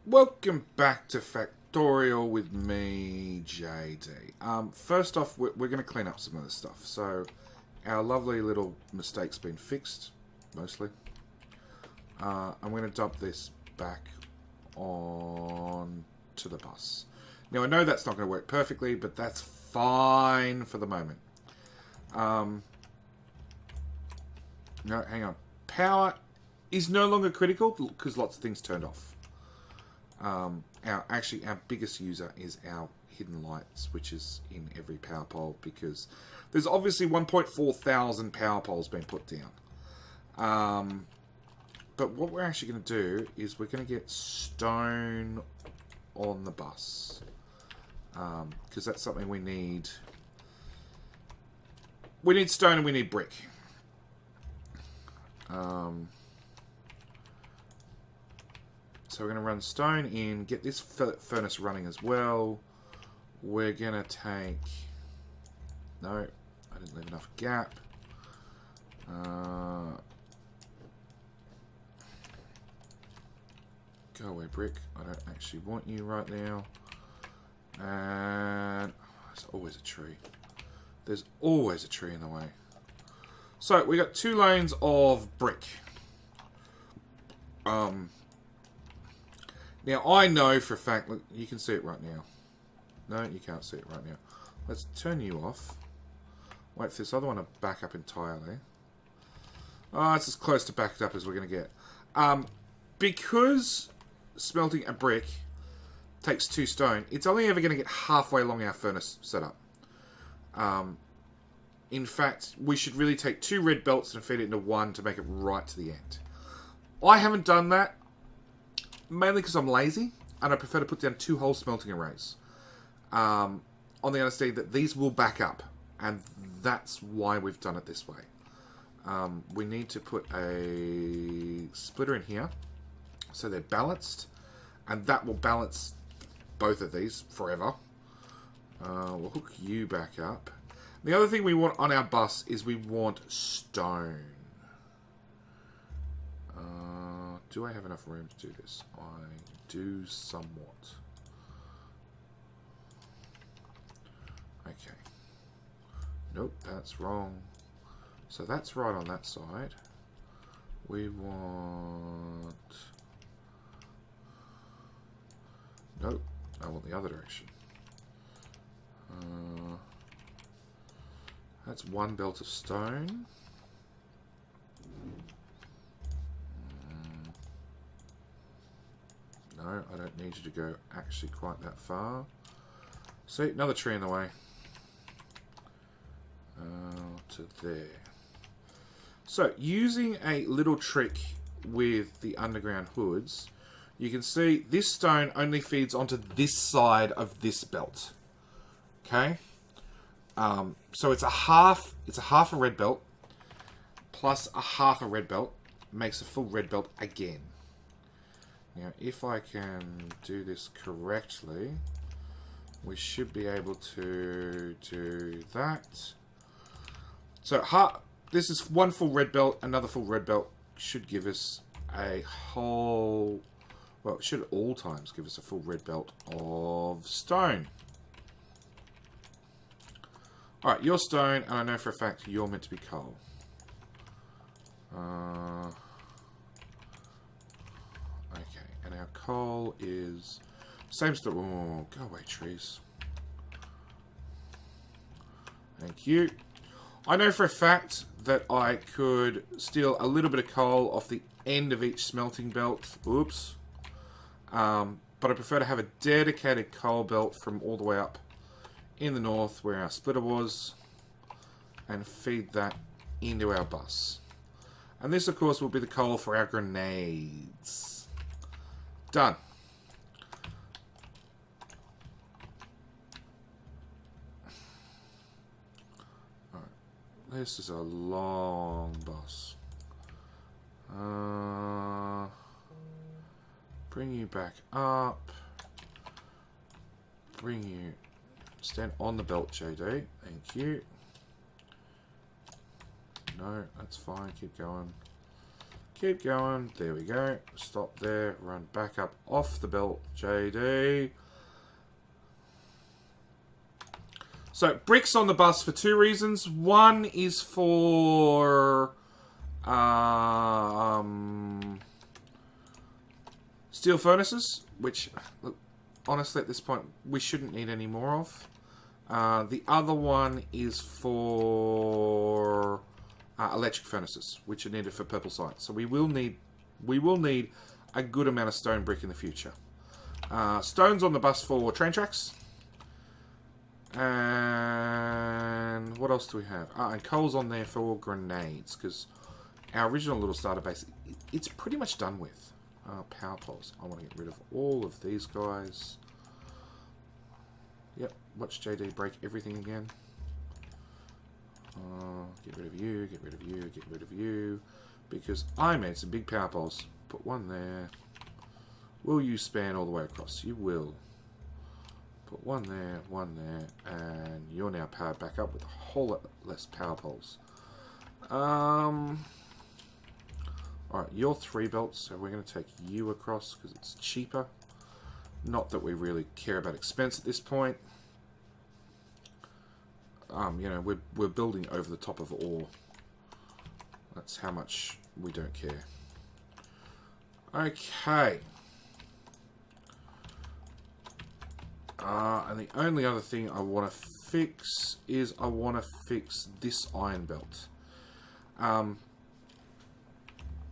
Welcome back to Factorio with me, JD. First off, we're going to clean up some of the stuff. So, our lovely little mistake's been fixed, mostly. I'm going to dump this back on to the bus. Now, I know that's not going to work perfectly, but that's fine for the moment. No, hang on. Power is no longer critical because lots of things turned off. Our biggest user is our hidden lights, which is in every power pole, because there's obviously 1.4 thousand power poles being put down. But what we're actually going to do is we're going to get stone on the bus, because that's something we need. We need stone and we need brick. So we're going to run stone in, get this furnace running as well. We're going to take... No, I didn't leave enough gap. Go away, brick. I don't actually want you right now. And there's always a tree. There's always a tree in the way. So we got 2 lanes of brick. Now, I know for a fact, look, you can see it right now. No, you can't see it right now. Let's turn you off. Wait for this other one to back up entirely. Oh, it's as close to backed up as we're going to get. Because smelting a brick takes 2 stone, it's only ever going to get halfway along our furnace setup. In fact, we should really take 2 red belts and feed it into 1 to make it right to the end. I haven't done that. Mainly because I'm lazy, and I prefer to put down 2 whole smelting arrays. On the understanding that these will back up, and that's why we've done it this way. We need to put a splitter in here, so they're balanced, and that will balance both of these forever. We'll hook you back up. The other thing we want on our bus is we want stone. Do I have enough room to do this? I do somewhat. Okay. Nope, that's wrong. So that's right on that side. We want... Nope, I want the other direction. That's 1 belt of stone. No, I don't need you to go actually quite that far. See, another tree in the way. To there. So, using a little trick with the underground hoods, you can see this stone only feeds onto this side of this belt. Okay? So it's a half a red belt plus a half a red belt makes a full red belt again. Now, if I can do this correctly, we should be able to do that. So, this is 1 full red belt, another full red belt should give us a whole... Well, it should at all times give us a full red belt of stone. Alright, you're stone, and I know for a fact you're meant to be coal. Okay, and our coal is... Same story. Oh, go away, trees. Thank you. I know for a fact that I could steal a little bit of coal off the end of each smelting belt. Oops. But I prefer to have a dedicated coal belt from all the way up in the north where our splitter was, and feed that into our bus. And this, of course, will be the coal for our grenades. Done. Alright. This is a long bus. Bring you back up. Bring you... Stand on the belt, JD. Thank you. No, that's fine. Keep going. Keep going. There we go. Stop there. Run back up off the belt, JD. So, bricks on the bus for two reasons. One is for steel furnaces, which, look, honestly, at this point, we shouldn't need any more of. The other one is for electric furnaces, which are needed for purple sites. So we will need a good amount of stone brick in the future. Stones on the bus for train tracks. And what else do we have? And coal's on there for grenades, because our original little starter base, it's pretty much done with. Power poles. I want to get rid of all of these guys. Yep, watch JD break everything again. Get rid of you, get rid of you, get rid of you. Because I made some big power poles. Put one there. Will you span all the way across? You will. Put one there, and you're now powered back up with a whole lot less power poles. Alright, you're 3 belts, so we're going to take you across because it's cheaper. Not that we really care about expense at this point. You know, we're building over the top of ore. That's how much we don't care. Okay. And the only other thing I want to fix is I want to fix this iron belt.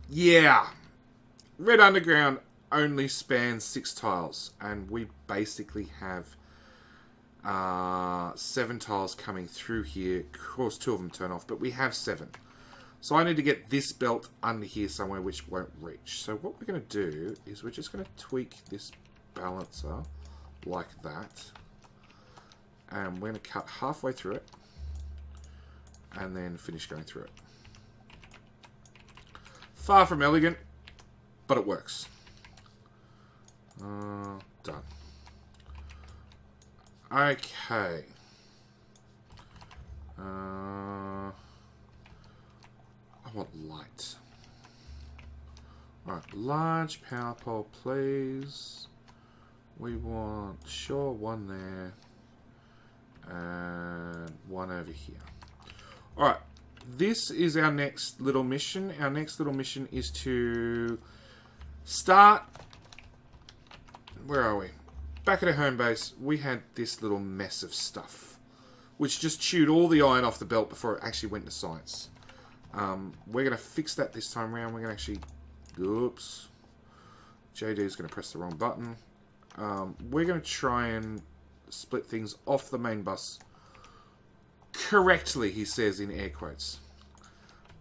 Yeah. Red Underground only spans 6 tiles, and we basically have 7 tiles coming through here. Of course, 2 of them turn off, but we have 7. So I need to get this belt under here somewhere, which won't reach. So what we're going to do is we're just going to tweak this balancer like that. And we're going to cut halfway through it. And then finish going through it. Far from elegant, but it works. Done. Okay. I want light. Alright, large power pole, please. We want, sure, one there. And one over here. Alright, this is our next little mission. Our next little mission is to start... Where are we? Back at our home base, we had this little mess of stuff, which just chewed all the iron off the belt before it actually went to science. We're going to fix that this time around. We're going to actually... Oops. JD is going to press the wrong button. We're going to try and split things off the main bus correctly, he says in air quotes.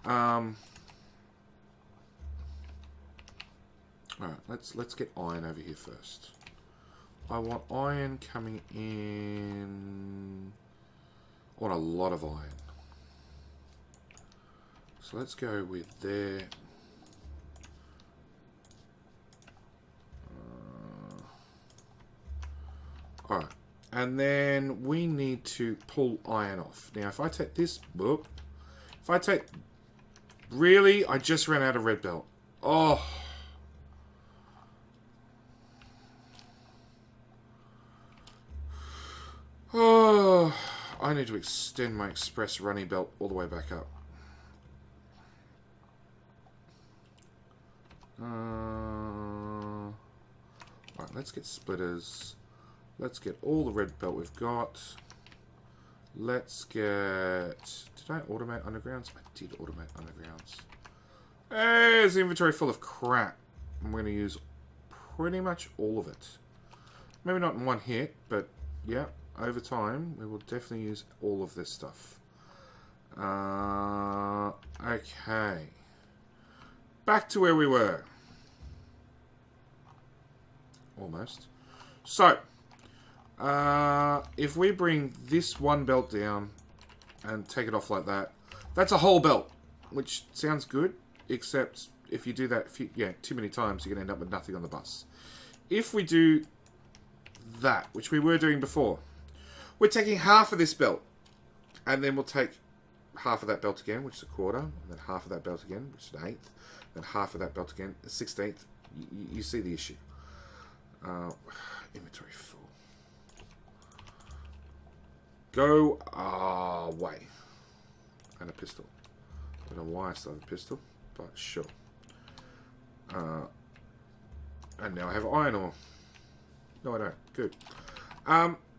Alright, let's get iron over here first. I want iron coming in. I want a lot of iron. So let's go with there. Alright. And then we need to pull iron off. Now, if I take this... Whoop, if I take... Really? I just ran out of red belt. Oh... Oh, I need to extend my express running belt all the way back up. Right, let's get splitters. Let's get all the red belt we've got. Let's get... Did I automate undergrounds? I did automate undergrounds. Hey, there's an inventory full of crap. I'm going to use pretty much all of it. Maybe not in one hit, but yeah. Over time, we will definitely use all of this stuff. Okay. Back to where we were. Almost. So, if we bring this one belt down and take it off like that, that's a whole belt, which sounds good, except if you do that too many times, you're going to end up with nothing on the bus. If we do that, which we were doing before, we're taking half of this belt, and then we'll take half of that belt again, which is a quarter, and then half of that belt again, which is an eighth, then half of that belt again, 1/16. You see the issue. Inventory full. Go away. And a pistol. Don't know why I still have a pistol, but sure. And now I have iron ore. No, I don't. Good.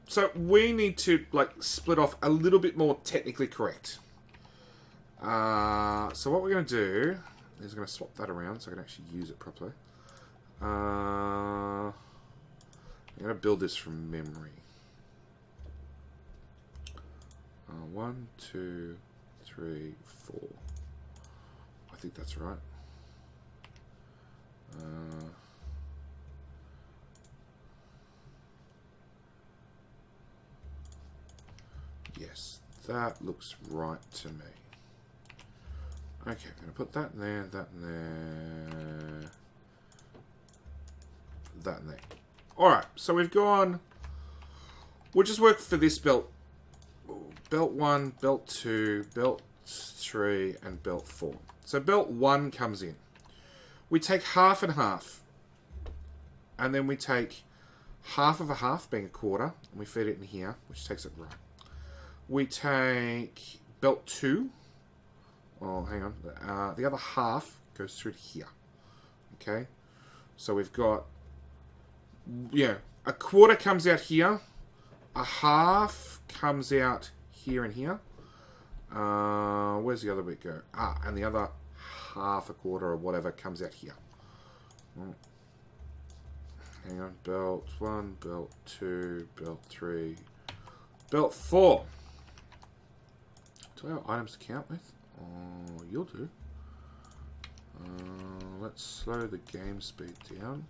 So we need to like split off a little bit more technically correct. So what we're going to do is going to swap that around so I can actually use it properly. I'm going to build this from memory. 1, 2, 3, 4. I think that's right. Yes, that looks right to me. Okay, I'm going to put that in there, that in there, that in there. Alright, so we've gone... We'll just work for this belt. Belt 1, belt 2, belt 3, and belt 4. So belt 1 comes in. We take half and half. And then we take half of a half, being a quarter, and we feed it in here, which takes it right. We take belt 2. Oh, hang on. The other half goes through to here. Okay? So we've got... Yeah, a quarter comes out here. A half comes out here and here. Where's the other bit go? And the other half, a quarter, or whatever comes out here. Hang on. Belt 1, belt 2, belt 3, belt 4. Do I have items to count with? Oh, you'll do. Let's slow the game speed down.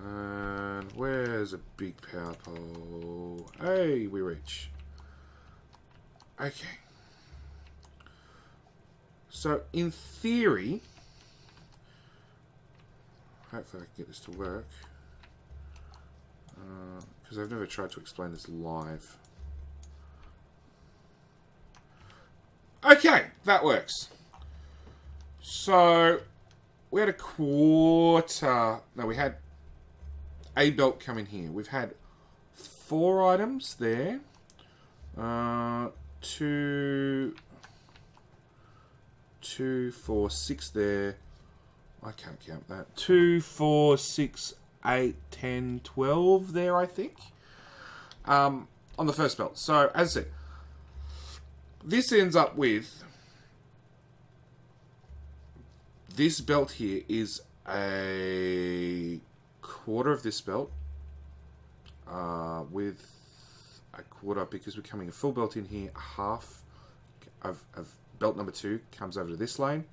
And where's a big power pole? Hey, we reach. Okay. So, in theory, hopefully I can get this to work. Because I've never tried to explain this live. Okay, that works. So, we had a quarter... No, we had a belt come in here. We've had 4 items there. 2, 4, 6 there. I can't count that. 2, 4, 6, 8, 10, 12 there, I think. On the first belt. So, as I said, this ends up with... This belt here is a quarter of this belt with a quarter, because we're coming a full belt in here. Half of belt number 2 comes over to this lane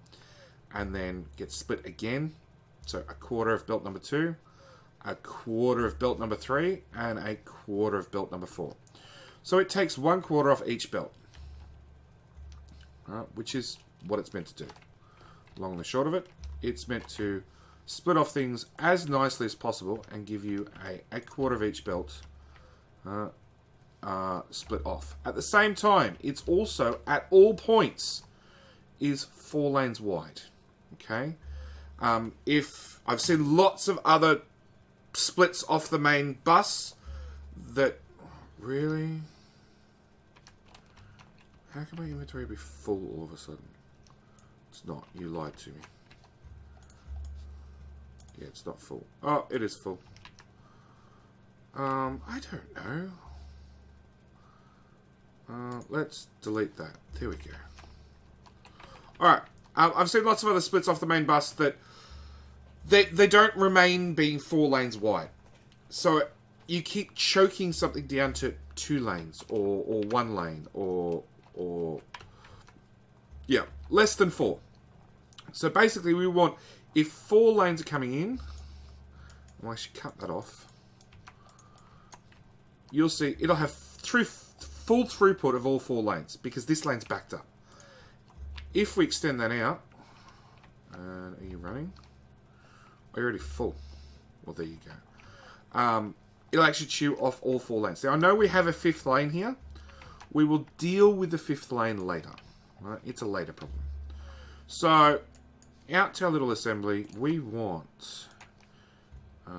and then gets split again. So a quarter of belt number 2, a quarter of belt number 3, and a quarter of belt number 4. So it takes 1/4 off each belt, which is what it's meant to do. Long and the short of it, it's meant to split off things as nicely as possible and give you a quarter of each belt split off. At the same time, it's also, at all points, is 4 lanes wide. Okay? If I've seen lots of other splits off the main bus that... Really? How can my inventory be full all of a sudden? It's not. You lied to me. Yeah, it's not full. Oh, it is full. I don't know. Let's delete that. There we go. Alright. I've seen lots of other splits off the main bus that they don't remain being 4 lanes wide. So you keep choking something down to 2 lanes or 1 lane or yeah, less than 4. So basically we want, if 4 lanes are coming in, well, I should cut that off. You'll see it'll have full throughput of all 4 lanes because this lane's backed up. If we extend that out, and are you running? Oh, you're already full. Well, there you go. It'll actually chew off all 4 lanes. Now, I know we have a 5th lane here. We will deal with the 5th lane later. Right? It's a later problem. So, out to our little assembly, we want... I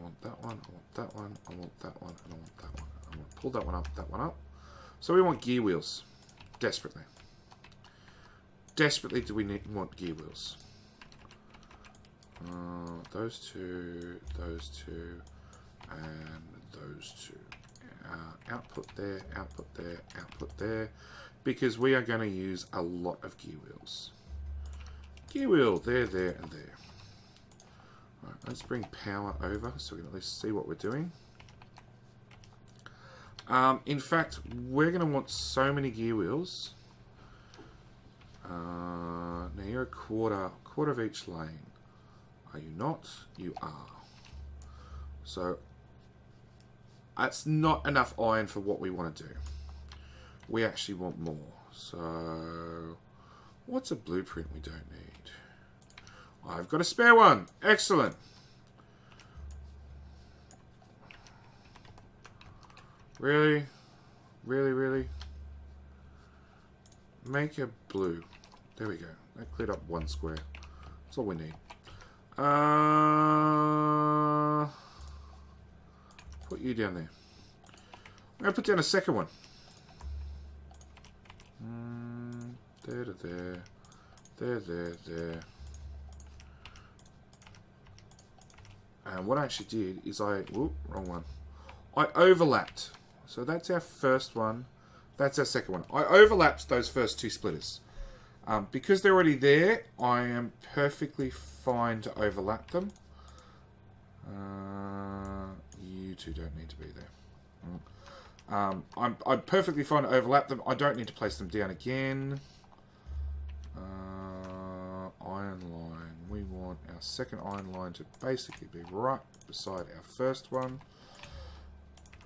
want that one, I want that one, I want that one, and I want that one. I want to pull that one up, that one up. So we want gear wheels. Desperately. Desperately do we want gear wheels. Those two, and those two. Output there, output there, output there. Because we are going to use a lot of gear wheels. Gear wheel, there, and there. Right, let's bring power over so we can at least see what we're doing. In fact, we're going to want so many gear wheels. Now you're a quarter of each lane. Are you not? You are. So that's not enough iron for what we want to do. We actually want more. So what's a blueprint we don't need? I've got a spare one. Excellent. Really? Really? Make a blue. There we go. That cleared up one square. That's all we need. Put you down there. I'm going to put down a second one. There to there. There. And what I actually did is whoop, wrong one. I overlapped. So that's our first one. That's our second one. I overlapped those first two splitters. Because they're already there, I am perfectly fine to overlap them. You two don't need to be there. I'm perfectly fine to overlap them. I don't need to place them down again. Iron line. We want our second iron line to basically be right beside our first one.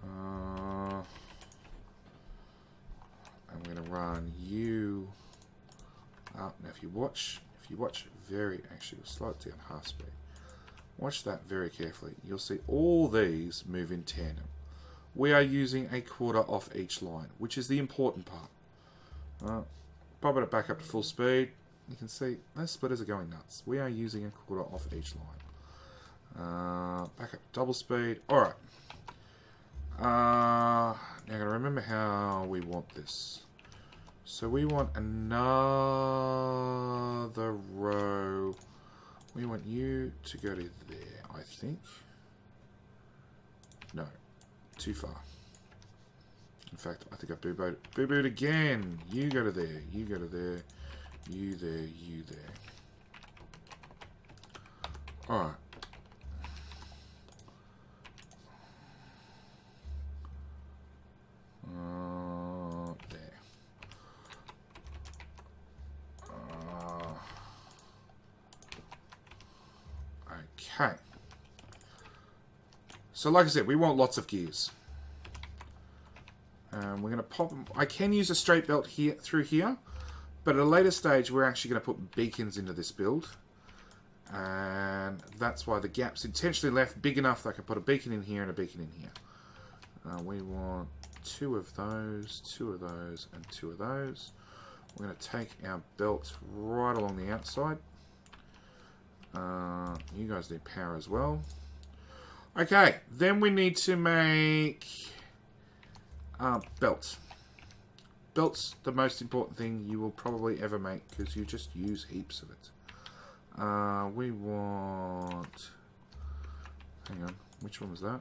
I'm going to run you up. Now if you watch very, actually we'll slow it down half speed. Watch that very carefully. You'll see all these move in tandem. We are using a quarter off each line, which is the important part. Popping it back up to full speed. You can see those splitters are going nuts. We are using a quarter off each line. Back up double speed. Alright. Now I'm going to remember how we want this. So we want another row. We want you to go to there, I think. No. Too far. In fact, I think I boo-booed again. You go to there. You go to there. You there. You there. Alright. There. Okay. So like I said, we want lots of gears. We're going to pop them. I can use a straight belt here through here, but at a later stage we're actually going to put beacons into this build. And that's why the gap's intentionally left big enough that I can put a beacon in here and a beacon in here. We want 2 of those, 2 of those, and 2 of those. We're going to take our belt right along the outside. You guys need power as well. Okay, then we need to make belts. Belts, the most important thing you will probably ever make because you just use heaps of it. We want... Hang on, which one was that?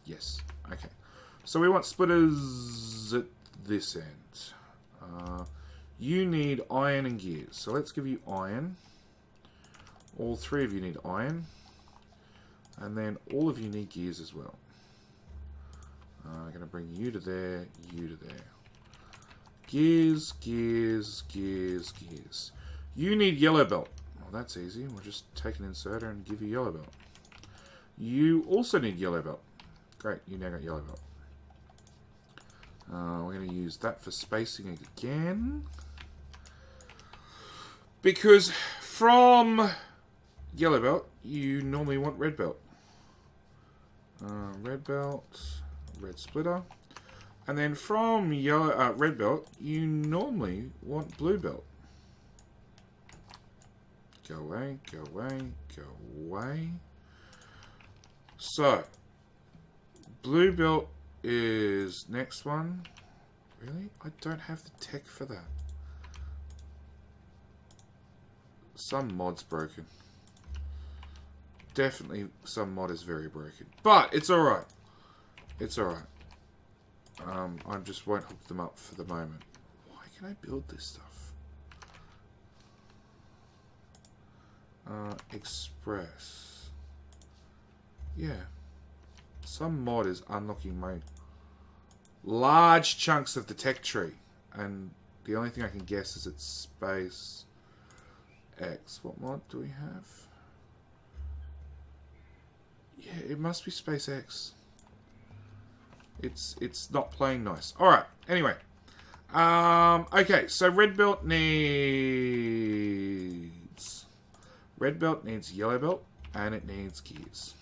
Yes, okay. So we want splitters at this end. You need iron and gears. So let's give you iron. All 3 of you need iron. And then all of you need gears as well. I'm going to bring you to there, you to there. Gears, gears, gears, gears. You need yellow belt. Well, that's easy. We'll just take an inserter and give you yellow belt. You also need yellow belt. Great, you now got yellow belt. We're going to use that for spacing again. Because from yellow belt, you normally want red belt. Red belt, red splitter. And then from yellow, red belt, you normally want blue belt. Go away, go away, go away. So, blue belt is next one. Really? I don't have the tech for that. Some mod's broken. Definitely some mod is very broken. But it's alright. It's alright. I just won't hook them up for the moment. Why can I build this stuff? Express. Yeah. Some mod is unlocking my large chunks of the tech tree. And the only thing I can guess is it's SpaceX. What mod do we have? Yeah, it must be SpaceX. It's not playing nice. Alright, anyway. Okay, so red belt needs yellow belt, and it needs gears.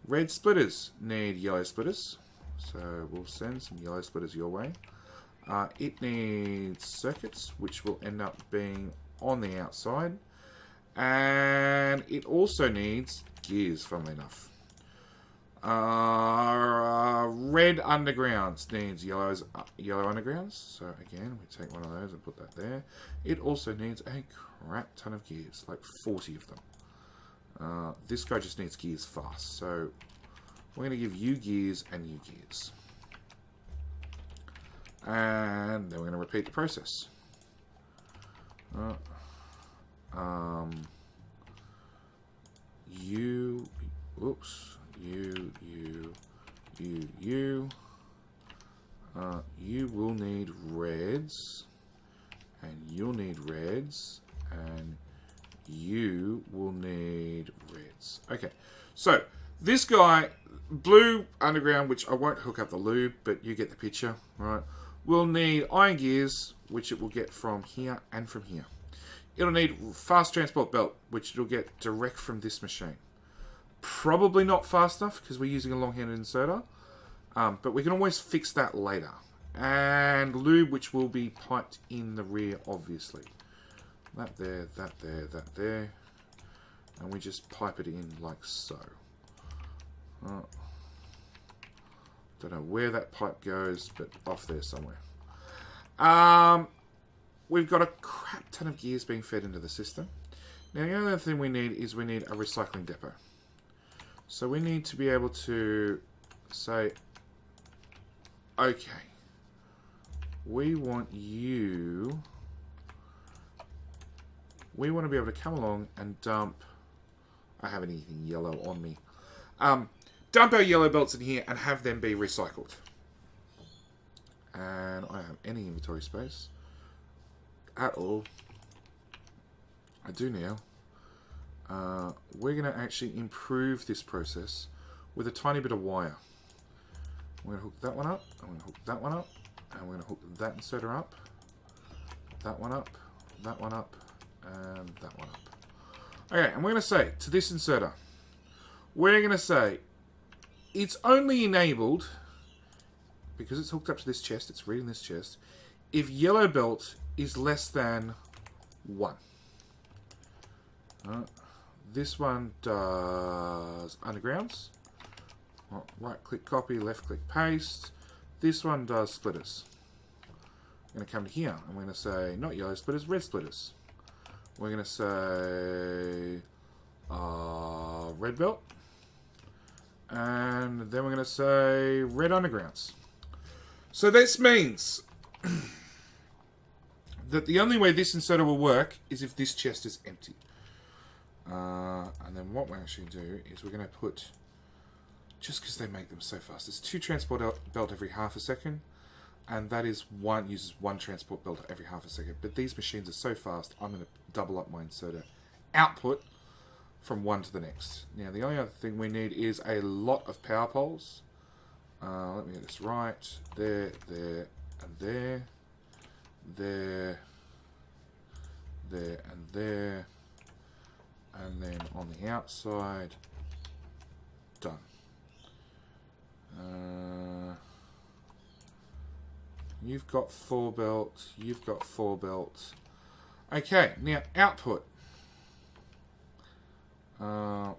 Red splitters need yellow splitters, so we'll send some yellow splitters your way. It needs circuits, which will end up being on the outside, and it also needs gears, funnily enough. Red undergrounds needs yellow undergrounds, so again we take one of those and put that there. It also needs a crap ton of gears, like 40 of them. This guy just needs gears fast, so we're going to give you gears and you gears, and then we're going to repeat the process. You will need reds, and you'll need reds, and you will need reds. Okay, so this guy, blue underground, which I won't hook up the lube, but you get the picture, right? Will need iron gears, which it will get from here and from here. It'll need fast transport belt, which it'll get direct from this machine. Probably not fast enough because we're using a long-handed inserter, but we can always fix that later. And lube, which will be piped in the rear, obviously. That there, that there, that there. And we just pipe it in like so. Don't know where that pipe goes, but off there somewhere. We've got a crap ton of gears being fed into the system. Now the other thing we need is we need a recycling depot. So we need to be able to say, okay, we want to be able to come along and dump, I haven't anything yellow on me, dump our yellow belts in here and have them be recycled. And I don't have any inventory space at all. I do now. We're going to actually improve this process with a tiny bit of wire. We're going to hook that one up, I'm going to hook that one up, and we're going to hook that inserter up, that one up, that one up, and that one up. Okay, and we're going to say to this inserter, we're going to say it's only enabled, because it's hooked up to this chest, it's reading this chest, if yellow belt is less than 1. This one does undergrounds. Right click copy, left click paste. This one does splitters. I'm going to come to here. I'm going to say not yellow splitters, red splitters. We're going to say red belt. And then we're going to say red undergrounds. So this means that the only way this inserter will work is if this chest is empty. And then what we're actually do is we're going to put, just because they make them so fast, it's 2 transport belt every half a second, and that is uses 1 transport belt every half a second. But these machines are so fast, I'm going to double up my inserter output from one to the next. Now the only other thing we need is a lot of power poles. Let me get this right. There, there, and there. There, there, and there. And then on the outside, done. You've got 4 belts, you've got 4 belts. Okay, now output.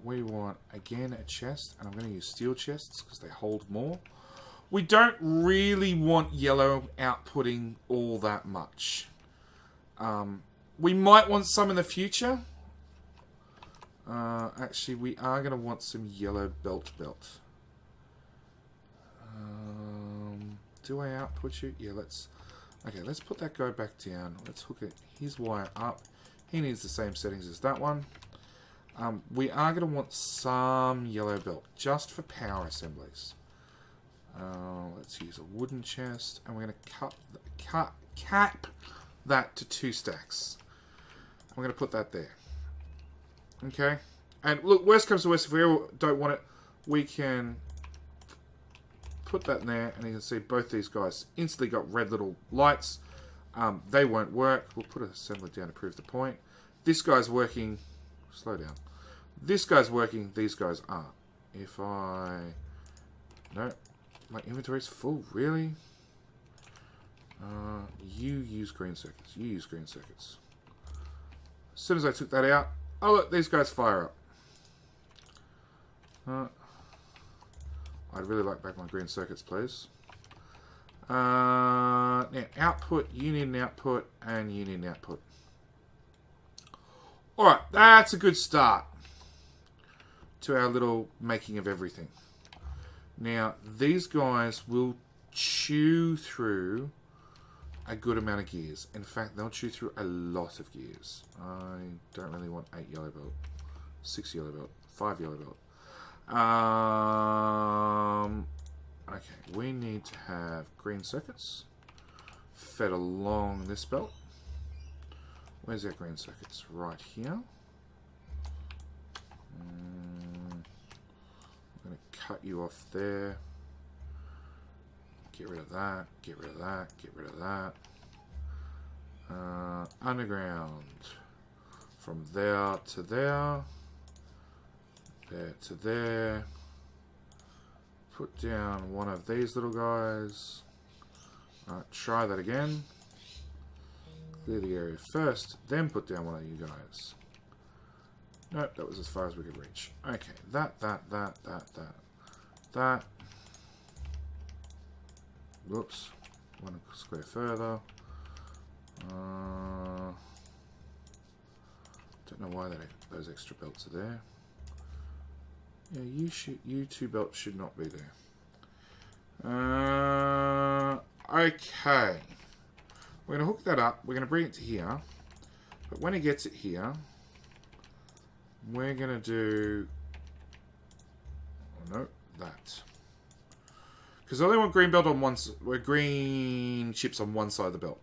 we want, again, a chest. And I'm going to use steel chests because they hold more. We don't really want yellow outputting all that much. We might want some in the future. Actually, we are going to want some yellow belt. Do I output you? Yeah, let's... Okay, let's put that guy back down. Let's hook it, his wire up. He needs the same settings as that one. We are going to want some yellow belt, just for power assemblies. Let's use a wooden chest, and we're going to cap that to 2 stacks. I'm going to put that there. Okay? And look, worst comes to worst, if we don't want it, we can put that in there, and you can see both these guys instantly got red little lights. They won't work. We'll put an assembly down to prove the point. This guy's working. Slow down. This guy's working. These guys aren't. If I... No. My inventory's full. Really? You use green circuits. You use green circuits. As soon as I took that out... Oh, look. These guys fire up. I'd really like back my green circuits, please. Now, output, you need an output, and you need an output. Alright, that's a good start to our little making of everything. Now, these guys will chew through a good amount of gears. In fact, they'll chew through a lot of gears. I don't really want 8 yellow belt, 6 yellow belt, 5 yellow belt. Okay, we need to have green circuits fed along this belt. Where's our green circuits? Right here. I'm going to cut you off there. Get rid of that, get rid of that, get rid of that. Underground. From there to there. There to there. Put down one of these little guys. Alright, try that again. Clear the area first, then put down one of you guys. Nope, that was as far as we could reach. Okay, that. Whoops. One square further. Don't know why those extra belts are there. Yeah, you 2 belts should not be there. Okay. We're going to hook that up. We're going to bring it to here. But when it gets it here, we're going to do... Oh, no, that. Because I only want green belt on one... green chips on one side of the belt.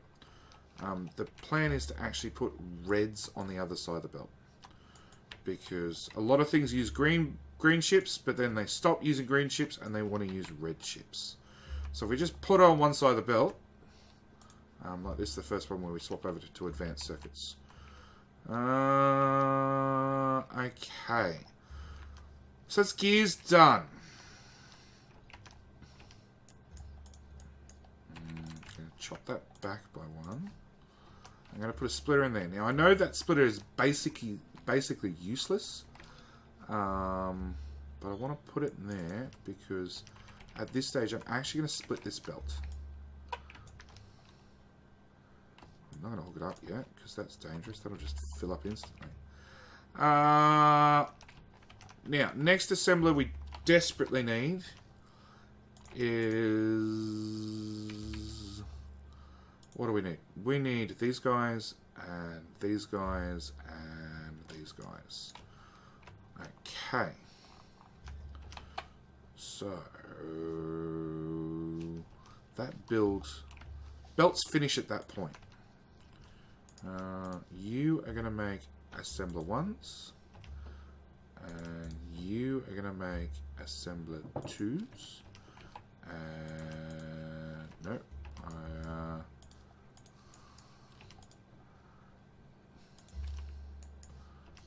The plan is to actually put reds on the other side of the belt. Because a lot of things use green chips, but then they stop using green chips and they want to use red chips. So if we just put it on one side of the belt, like this is the first one where we swap over to advanced circuits. Okay. So that's gears done. I'm going to chop that back by 1. I'm going to put a splitter in there. Now I know that splitter is basically useless. But I want to put it in there because at this stage I'm actually going to split this belt. I'm not going to hook it up yet because that's dangerous. That'll just fill up instantly. Now, next assembler we desperately need is... What do we need? We need these guys and these guys and these guys. Okay. So that belts finish at that point. You are going to make assembler 1s, and you are going to make assembler 2s, and no,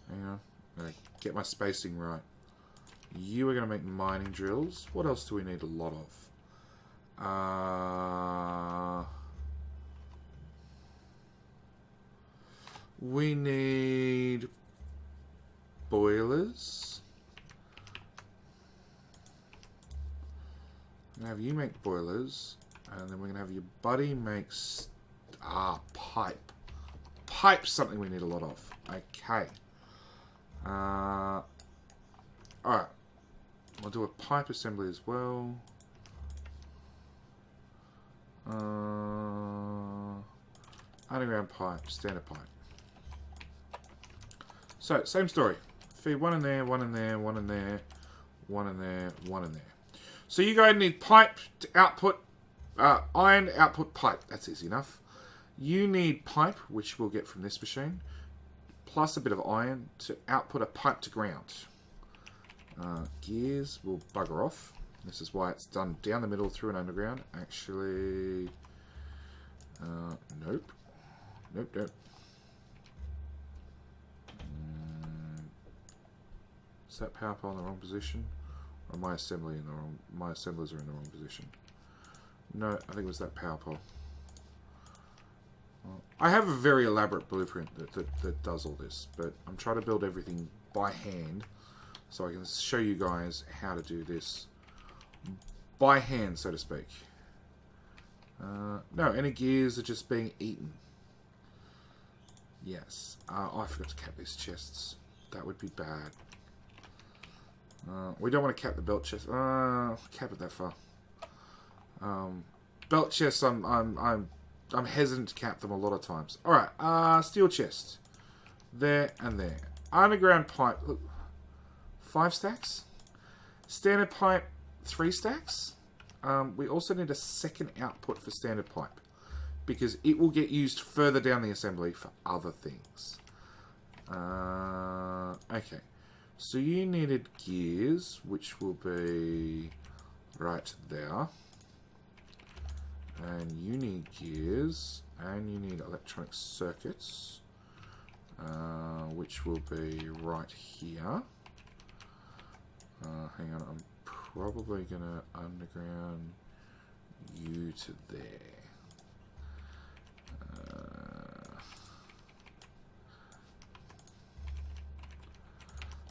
hang on, I'm going to get my spacing right. You are going to make mining drills. What else do we need a lot of? We need boilers. gonna have you make boilers, and then we're gonna have your buddy make pipe. Pipe's something we need a lot of. Okay. Alright. We'll do a pipe assembly as well. Underground pipe, standard pipe. So, same story. Feed one in there, one in there, one in there, one in there, one in there. So you guys need pipe to output, iron output pipe. That's easy enough. You need pipe, which we'll get from this machine, plus a bit of iron to output a pipe to ground. Gears will bugger off. This is why it's done down the middle through an underground. Actually, nope. Nope, nope. Is that power pole in the wrong position? Or my assembly in the wrong? My assemblers are in the wrong position. No, I think it was that power pole. Well, I have a very elaborate blueprint that does all this, but I'm trying to build everything by hand so I can show you guys how to do this by hand, so to speak. No, any gears are just being eaten. Yes. Oh, I forgot to cap these chests. That would be bad. We don't want to cap the belt chest. Cap it that far. Belt chests, I'm hesitant to cap them a lot of times. All right. Steel chest. There and there. Underground pipe. Look, 5 stacks. Standard pipe, 3 stacks. We also need a second output for standard pipe, because it will get used further down the assembly for other things. Okay. So you needed gears, which will be right there. And you need gears, and you need electronic circuits, which will be right here. Hang on, I'm probably going to underground you to there.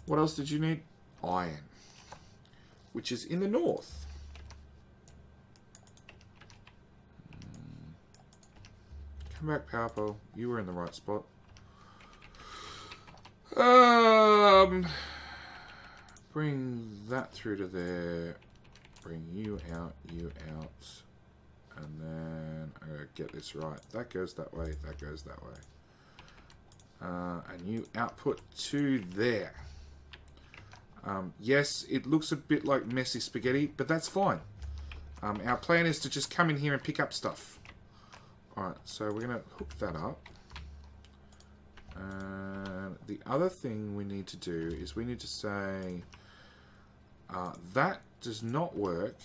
What else did you need? Iron, which is in the north. Come back, power pole. You were in the right spot. Bring that through to there. Bring you out, and then I'm gonna get this right. That goes that way. That goes that way. And you output to there. Yes, it looks a bit like messy spaghetti, but that's fine. Our plan is to just come in here and pick up stuff. Alright, so we're going to hook that up. And the other thing we need to do is we need to say that does not work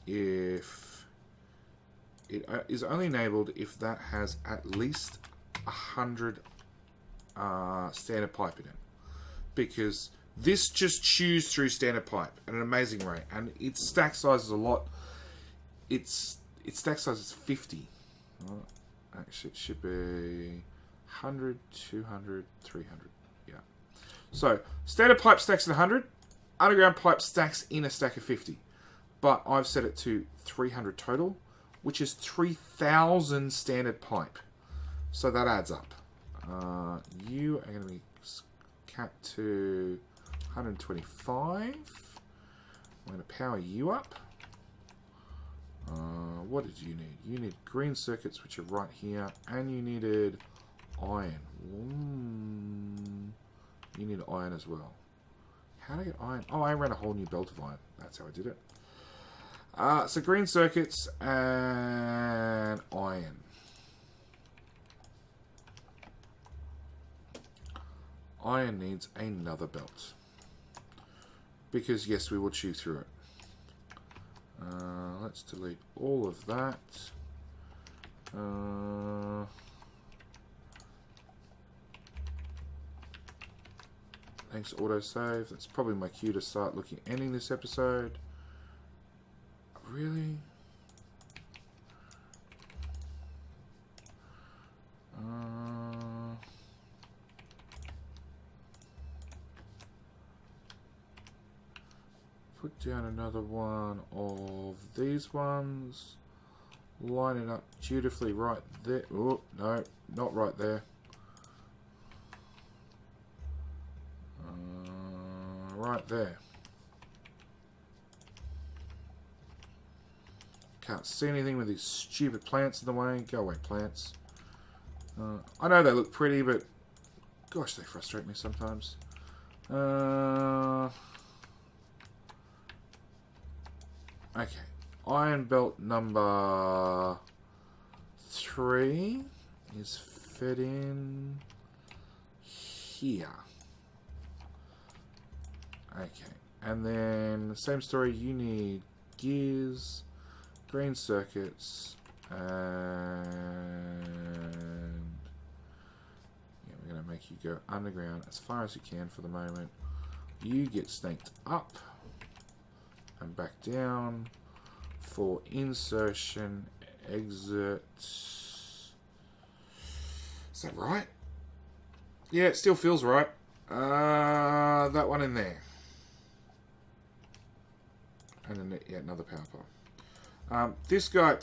if it is only enabled if that has at least 100 standard pipe in it. Because this just chews through standard pipe at an amazing rate, and its stack size is a lot. Its stack size is 50. Well, actually, it should be 100, 200, 300. Yeah. So standard pipe stacks at 100. Underground pipe stacks in a stack of 50. But I've set it to 300 total, which is 3,000 standard pipe. So that adds up. You are going to be capped to 125. I'm going to power you up. What did you need? You need green circuits, which are right here, and you needed iron. You need iron as well. How did I get iron? Oh, I ran a whole new belt of iron. That's how I did it. So green circuits and iron. Iron needs another belt. Because, yes, we will chew through it. Let's delete all of that. Thanks, autosave. That's probably my cue to start ending this episode. Really? put down another one of these ones. Line it up dutifully right there. Oh, no, not right there. Right there. Can't see anything with these stupid plants in the way. Go away, plants. I know they look pretty, but gosh, they frustrate me sometimes. Okay. Iron belt number 3 is fed in here. Okay. And then the same story, you need gears, green circuits, and yeah, we're going to make you go underground as far as you can for the moment. You get snaked up and back down for insertion, exit. Is that right? Yeah, it still feels right. That one in there. And then, yeah, another power pole. This guy,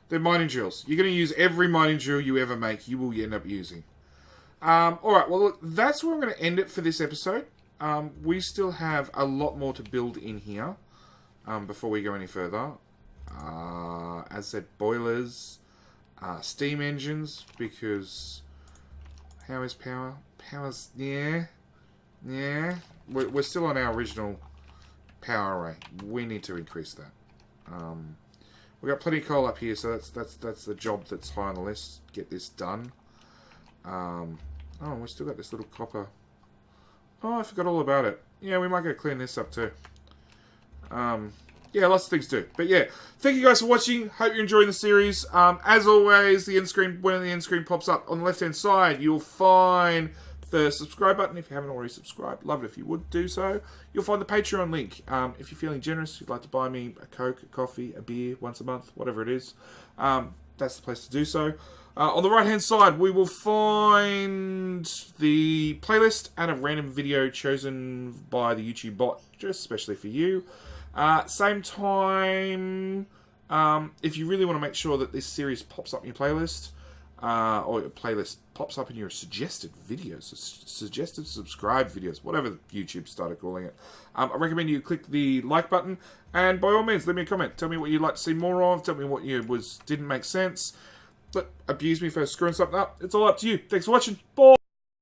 they're mining drills. You're going to use every mining drill you ever make, you will end up using. Alright, well, look, that's where I'm going to end it for this episode. We still have a lot more to build in here. Before we go any further, as I said, boilers, steam engines, because how is power? Power's, yeah, we're still on our original power array. We need to increase that. We've got plenty of coal up here, so that's the job that's high on the list. Get this done. Oh, we've still got this little copper. Oh, I forgot all about it. Yeah, we might go clean this up too. Yeah, lots of things to do. But yeah, thank you guys for watching. Hope you're enjoying the series. As always, the end screen, when the end screen pops up on the left-hand side, you'll find the subscribe button if you haven't already subscribed. Love it if you would do so. You'll find the Patreon link. If you're feeling generous, you'd like to buy me a Coke, a coffee, a beer once a month, whatever it is, that's the place to do so. On the right-hand side, we will find the playlist and a random video chosen by the YouTube bot, just especially for you. Same time, if you really want to make sure that this series pops up in your playlist, or your playlist pops up in your suggested videos, suggested subscribed videos, whatever YouTube started calling it, I recommend you click the like button, and by all means, leave me a comment. Tell me what you'd like to see more of, tell me what didn't make sense, but abuse me for screwing something up. It's all up to you. Thanks for watching. Bye!